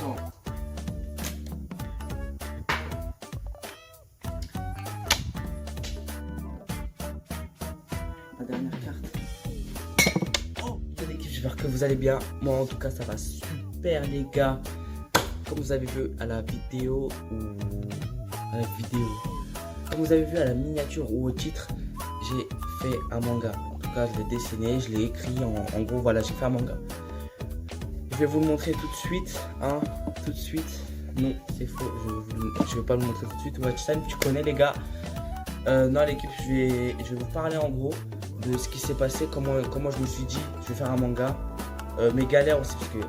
Attends. La dernière carte. Oh, l'équipe, j'espère que vous allez bien. Moi, en tout cas, ça va super, les gars. Comme vous avez vu à la vidéo comme vous avez vu à la miniature ou au titre, j'ai fait un manga. En tout cas, je l'ai dessiné, je l'ai écrit. En gros, voilà, j'ai fait un manga. Je vais vous le montrer tout de suite. Hein, tout de suite. Non, c'est faux. Je vais pas le montrer tout de suite. Watchtime, tu connais, les gars. Non, l'équipe, je vais vous parler en gros de ce qui s'est passé, comment je me suis dit, je vais faire un manga. Mes galères aussi, parce que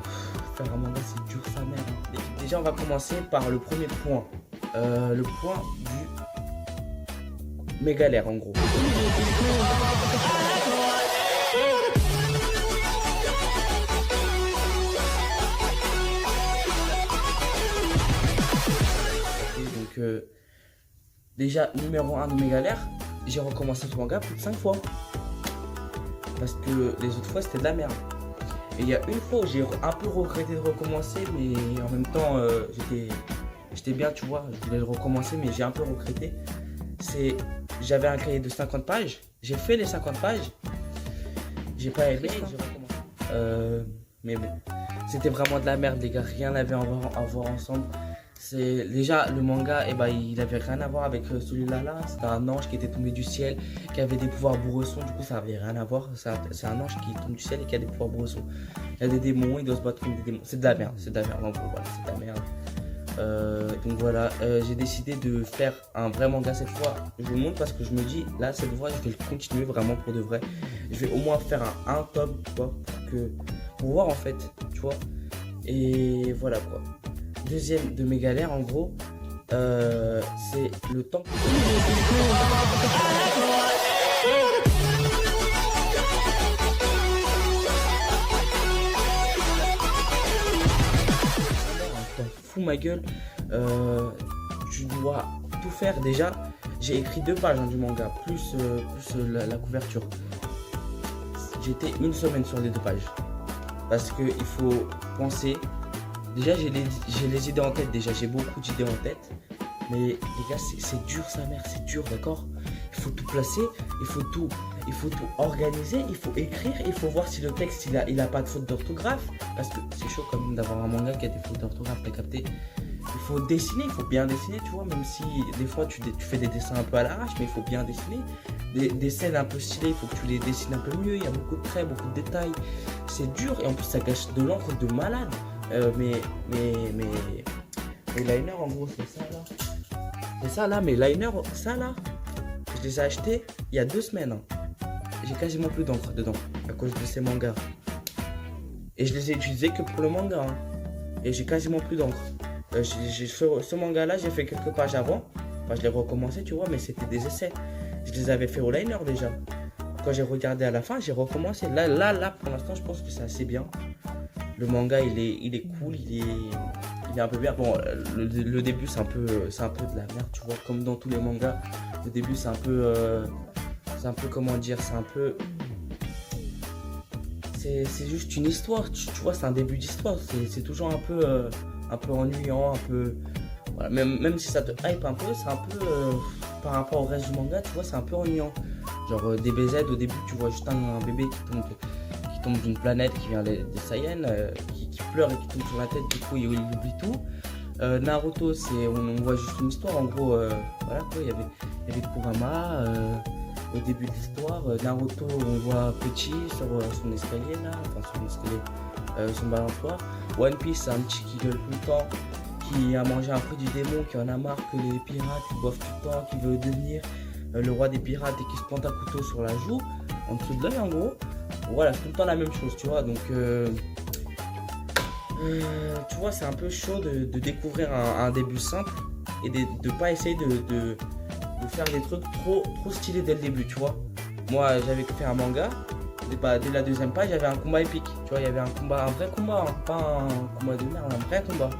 faire un manga, c'est dur, sa mère. Hein. Déjà, on va commencer par le premier point. Le point du mes galères, en gros. Donc, déjà, numéro 1 de mes galères, j'ai recommencé ce manga plus de 5 fois. Parce que les autres fois, c'était de la merde. Et il y a une fois où j'ai un peu regretté de recommencer, mais en même temps, j'étais bien, tu vois. Je voulais le recommencer, mais j'ai un peu regretté. J'avais un cahier de 50 pages. J'ai fait les 50 pages. J'ai pas aimé, j'ai recommencé. Mais bon, c'était vraiment de la merde, les gars. Rien n'avait à voir ensemble. Déjà le manga, il avait rien à voir avec celui-là. C'était un ange qui était tombé du ciel, qui avait des pouvoirs bourressons. Du coup, ça avait rien à voir. C'est un ange qui tombe du ciel et qui a des pouvoirs bourressons. Il y a des démons, il doit se battre contre des démons. C'est de la merde, en gros, voilà, c'est de la merde. Donc voilà, j'ai décidé de faire un vrai manga cette fois. Je vous montre parce que je me dis, là, cette fois, je vais le continuer vraiment pour de vrai. Je vais au moins faire un tome, tu vois, pour voir en fait, tu vois. Et voilà quoi. Deuxième de mes galères, en gros, c'est le temps. T'en fous ma gueule. Tu dois tout faire. Déjà, j'ai écrit 2 pages du manga, plus la couverture. J'étais une semaine sur les 2 pages. Parce qu'il faut penser. Déjà, j'ai les idées en tête. Déjà, j'ai beaucoup d'idées en tête. Mais les gars, c'est dur, sa mère. C'est dur, d'accord? Il faut tout placer. Il faut tout organiser. Il faut écrire. Il faut voir si le texte, il a pas de faute d'orthographe. Parce que c'est chaud quand même d'avoir un manga qui a des fautes d'orthographe. T'as capté? Il faut dessiner. Il faut bien dessiner, tu vois. Même si des fois, tu fais des dessins un peu à l'arrache. Mais il faut bien dessiner. Des scènes un peu stylées, il faut que tu les dessines un peu mieux. Il y a beaucoup de traits, beaucoup de détails. C'est dur. Et en plus, ça gâche de l'encre de malade. Mes liners, en gros, c'est ça là. C'est ça là, mes liners, ça là. Je les ai achetés il y a 2 semaines. Hein. J'ai quasiment plus d'encre dedans à cause de ces mangas. Et je les ai utilisés que pour le manga. Hein. Et j'ai quasiment plus d'encre. Ce manga là, j'ai fait quelques pages avant. Enfin, je l'ai recommencé, tu vois, mais c'était des essais. Je les avais fait au liner déjà. Quand j'ai regardé à la fin, j'ai recommencé. Là, pour l'instant, je pense que c'est assez bien. Le manga, il est cool, il est un peu bien. Bon, le début, c'est un peu de la merde, tu vois, comme dans tous les mangas. Le début, c'est un peu, comment dire, c'est juste une histoire, tu vois, c'est un début d'histoire. C'est toujours un peu ennuyant, un peu, voilà, même si ça te hype un peu, c'est un peu, par rapport au reste du manga, tu vois, c'est un peu ennuyant. Genre, DBZ, au début, tu vois juste un bébé qui tombe d'une planète qui vient des Saiyans, qui pleure et qui tombe sur la tête, du coup il oublie tout. Naruto, on voit juste une histoire, en gros, voilà quoi, il y avait Kurama au début de l'histoire. Naruto, on voit petit sur son escalier là, son balançoire. One Piece, c'est un petit qui gueule tout le temps, qui a mangé un peu du démon, qui en a marre que les pirates boivent tout le temps, qui veut devenir le roi des pirates et qui se plante un couteau sur la joue, en dessous de l'œil en gros. Voilà, c'est tout le temps la même chose, tu vois. Donc, tu vois, c'est un peu chaud de découvrir un début simple et de ne pas essayer de faire des trucs trop stylés dès le début, tu vois. Moi, j'avais fait un manga, dès la 2e page, il y avait un combat épique. Tu vois, il y avait un vrai combat, hein, pas un combat de merde, un vrai combat.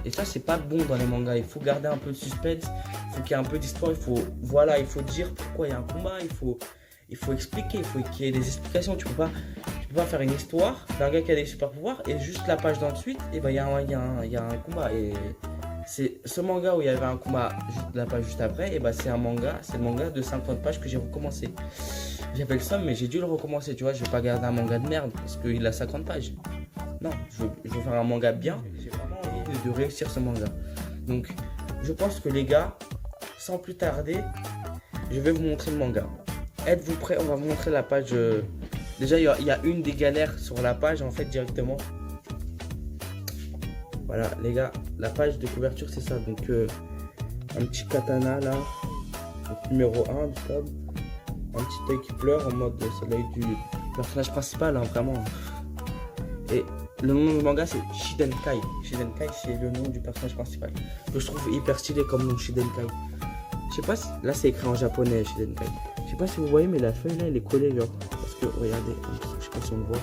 Et ça, c'est pas bon dans les mangas. Il faut garder un peu de suspense, il faut qu'il y ait un peu d'histoire, il faut dire pourquoi il y a un combat, il faut expliquer, il faut qu'il y ait des explications. Tu peux pas faire une histoire d'un gars qui a des super pouvoirs et juste la page d'ensuite, et ben il y a un combat. Et c'est ce manga où il y avait un combat la page juste après, et ben c'est le manga de 50 pages que j'ai recommencé. J'avais le somme, mais j'ai dû le recommencer, tu vois. Je vais pas garder un manga de merde parce qu'il a 50 pages. Non, je veux faire un manga bien. J'ai vraiment envie de réussir ce manga. Donc, je pense que les gars, sans plus tarder, je vais vous montrer le manga. Êtes-vous prêts? On va vous montrer la page. Déjà, il y a une des galères sur la page, en fait, directement. Voilà, les gars, la page de couverture, c'est ça. Donc, un petit katana, là. Donc, numéro 1 du tome. Un petit œil qui pleure, en mode, c'est l'œil du personnage principal, hein, vraiment. Et le nom du manga, c'est Shidenkai. Shidenkai, c'est le nom du personnage principal. Que je trouve hyper stylé comme nom, Shidenkai. Je sais pas si... Là, c'est écrit en japonais, Shidenkai. Je sais pas si vous voyez, mais la feuille, là, elle est collée, genre. Parce que, regardez, je sais pas si on le voit.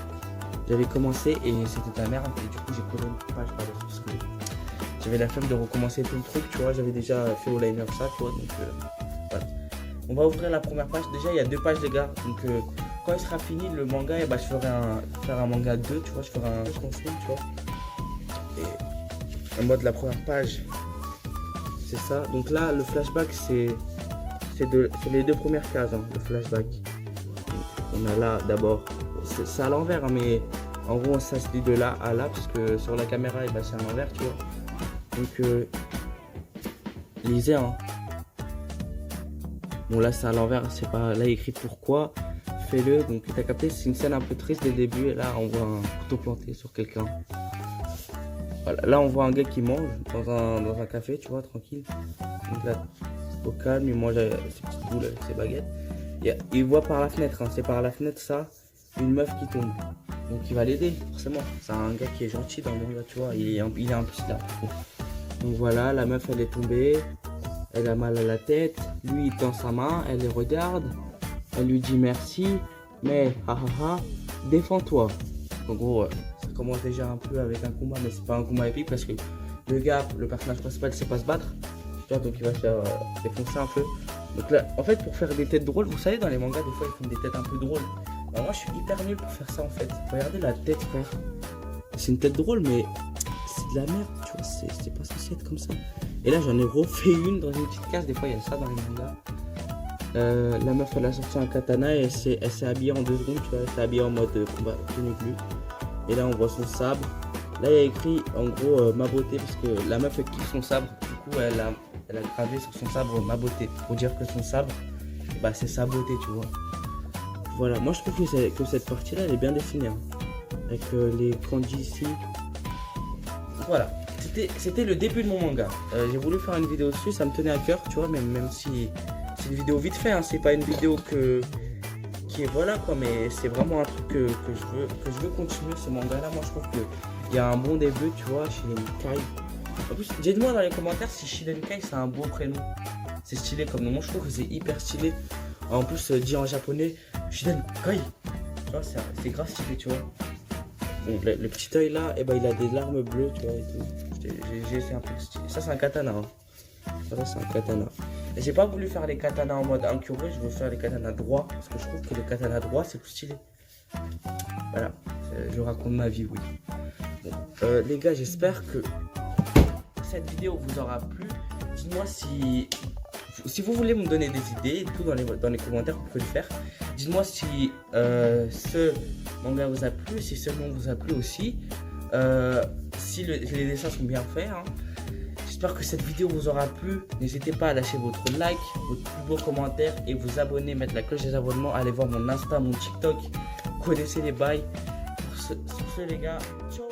J'avais commencé et c'était la merde. Et du coup, j'ai collé une page par-dessus. Parce que j'avais la flemme de recommencer tout le truc, tu vois. J'avais déjà fait au liner ça, tu vois. Donc, voilà. On va ouvrir la première page. Déjà, il y a 2 pages, les gars. Donc, quand il sera fini le manga, et bah, je ferai un manga 2, tu vois, je ferai un contenu, tu vois. Et en mode la première page, c'est ça. Donc là, le flashback, c'est les 2 premières cases, hein, le flashback. Donc, on a là d'abord, c'est à l'envers, hein, mais en gros, ça se dit de là à là, parce que sur la caméra, et bah, c'est à l'envers, tu vois. Donc, lisez, hein. Bon, là, c'est à l'envers, c'est pas là écrit pourquoi. Fais-le, donc tu as capté, c'est une scène un peu triste dès le début, et là on voit un couteau planté sur quelqu'un. Voilà, là on voit un gars qui mange dans un café, tu vois, tranquille. Donc là, au calme, il mange ses petites boules avec ses baguettes. Il voit par la fenêtre, hein, c'est par la fenêtre ça, une meuf qui tombe. Donc il va l'aider, forcément. C'est un gars qui est gentil dans le manga, tu vois, il est un peu là. Donc voilà, la meuf elle est tombée, elle a mal à la tête, lui il tend sa main, elle les regarde. Elle lui dit merci, mais défends-toi. En gros, ça commence déjà un peu avec un combat, mais c'est pas un combat épique parce que le gars, le personnage principal, sait pas se battre. Tu vois, donc il va se faire défoncer un peu. Donc là, en fait, pour faire des têtes drôles, vous savez, dans les mangas, des fois, ils font des têtes un peu drôles. Alors moi, je suis hyper nul pour faire ça en fait. Regardez la tête, frère. C'est une tête drôle, mais c'est de la merde, tu vois, c'est pas censé être comme ça. Et là, j'en ai refait une dans une petite case. Des fois, il y a ça dans les mangas. La meuf elle a sorti un katana et elle s'est habillée en 2 secondes, tu vois, elle s'est habillée en mode combat tenue glue. Et là on voit son sabre. Là il y a écrit en gros ma beauté parce que la meuf elle kiffe son sabre. Du coup elle a gravé sur son sabre ma beauté pour dire que son sabre bah c'est sa beauté, tu vois. Voilà, moi je trouve que cette partie là elle est bien dessinée, hein, avec les kanji ici. Voilà, c'était le début de mon manga. J'ai voulu faire une vidéo dessus, ça me tenait à cœur, tu vois, même si c'est une vidéo vite fait, hein, c'est pas une vidéo qui est voilà quoi, mais c'est vraiment un truc que je veux continuer ce manga là. Moi je trouve qu'il y a un bon début, tu vois, Shidenkai. En plus, dites-moi dans les commentaires si Shidenkai c'est un beau prénom. C'est stylé comme nom, moi je trouve que c'est hyper stylé. En plus, dit en japonais, Shidenkai, tu vois, c'est grave stylé, tu vois. Donc le petit œil là, et ben il a des larmes bleues, tu vois, et tout. J'ai essayé un peu stylé. Ça c'est un katana, hein. Ça c'est un katana. Et j'ai pas voulu faire les katanas en mode incurvé, je veux faire les katanas droits parce que je trouve que les katanas droits c'est plus stylé. Voilà, je raconte ma vie, oui. Bon, les gars, j'espère que cette vidéo vous aura plu. Dites-moi si vous voulez me donner des idées et tout dans les commentaires, vous pouvez le faire. Dites-moi si ce manga vous a plu, si ce nom vous a plu aussi, si les dessins sont bien faits, hein. J'espère que cette vidéo vous aura plu. N'hésitez pas à lâcher votre like, votre plus beau commentaire et vous abonner, mettre la cloche des abonnements. Allez voir mon Insta, mon TikTok. Connaissez les bails. Sur ce les gars, ciao.